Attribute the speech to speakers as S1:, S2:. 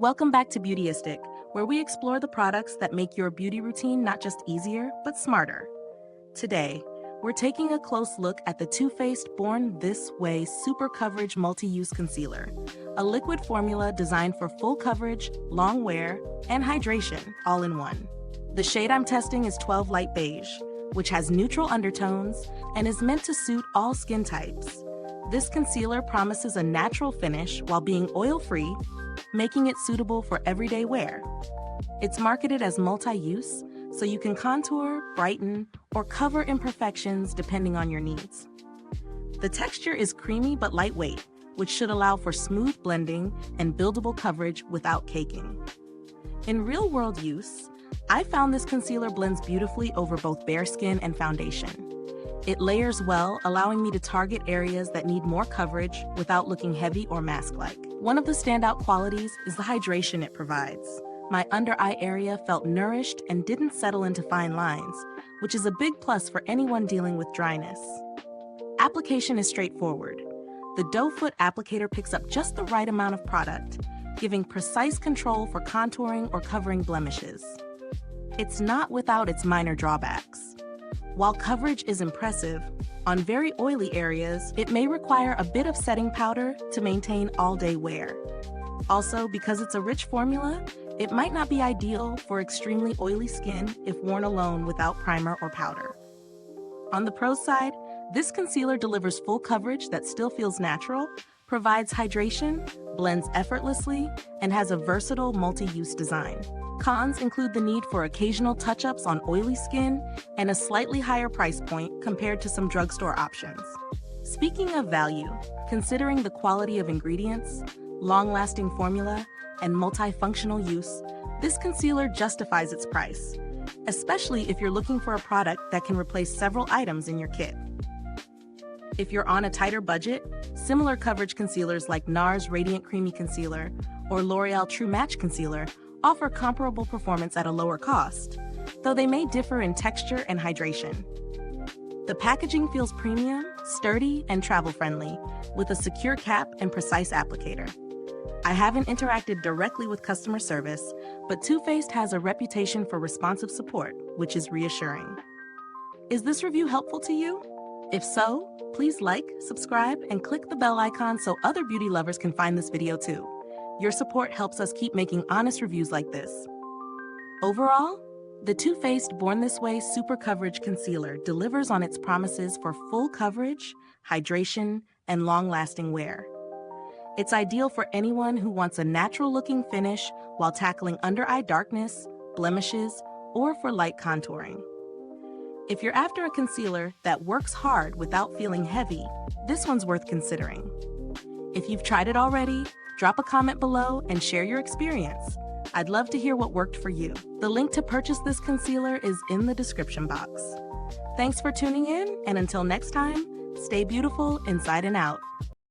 S1: Welcome back to Beautyistic, where we explore the products that make your beauty routine not just easier, but smarter. Today, we're taking a close look at the Too Faced Born This Way Super Coverage Multi-Use Concealer, a liquid formula designed for full coverage, long wear, and hydration all in one. The shade I'm testing is 12 Light Beige, which has neutral undertones and is meant to suit all skin types. This concealer promises a natural finish while being oil-free, making it suitable for everyday wear. It's marketed as multi-use, so you can contour, brighten, or cover imperfections depending on your needs. The texture is creamy but lightweight, which should allow for smooth blending and buildable coverage without caking. In real-world use, I found this concealer blends beautifully over both bare skin and foundation. It layers well, allowing me to target areas that need more coverage without looking heavy or mask-like. One of the standout qualities is the hydration it provides. My under-eye area felt nourished and didn't settle into fine lines, which is a big plus for anyone dealing with dryness. Application is straightforward. The doe foot applicator picks up just the right amount of product, giving precise control for contouring or covering blemishes. It's not without its minor drawbacks. While coverage is impressive, on very oily areas, it may require a bit of setting powder to maintain all-day wear. Also, because it's a rich formula, it might not be ideal for extremely oily skin if worn alone without primer or powder. On the pros side, this concealer delivers full coverage that still feels natural, provides hydration, blends effortlessly, and has a versatile multi-use design. Cons include the need for occasional touch-ups on oily skin and a slightly higher price point compared to some drugstore options. Speaking of value, considering the quality of ingredients, long-lasting formula, and multifunctional use, this concealer justifies its price, especially if you're looking for a product that can replace several items in your kit. If you're on a tighter budget, similar coverage concealers like NARS Radiant Creamy Concealer or L'Oreal True Match Concealer offer comparable performance at a lower cost, though they may differ in texture and hydration. The packaging feels premium, sturdy, and travel-friendly, with a secure cap and precise applicator. I haven't interacted directly with customer service, but Too Faced has a reputation for responsive support, which is reassuring. Is this review helpful to you? If so, please like, subscribe, and click the bell icon so other beauty lovers can find this video too. Your support helps us keep making honest reviews like this. Overall, the Too Faced Born This Way Super Coverage Concealer delivers on its promises for full coverage, hydration, and long-lasting wear. It's ideal for anyone who wants a natural-looking finish while tackling under-eye darkness, blemishes, or for light contouring. If you're after a concealer that works hard without feeling heavy, this one's worth considering. If you've tried it already, drop a comment below and share your experience. I'd love to hear what worked for you. The link to purchase this concealer is in the description box. Thanks for tuning in, and until next time, stay beautiful inside and out.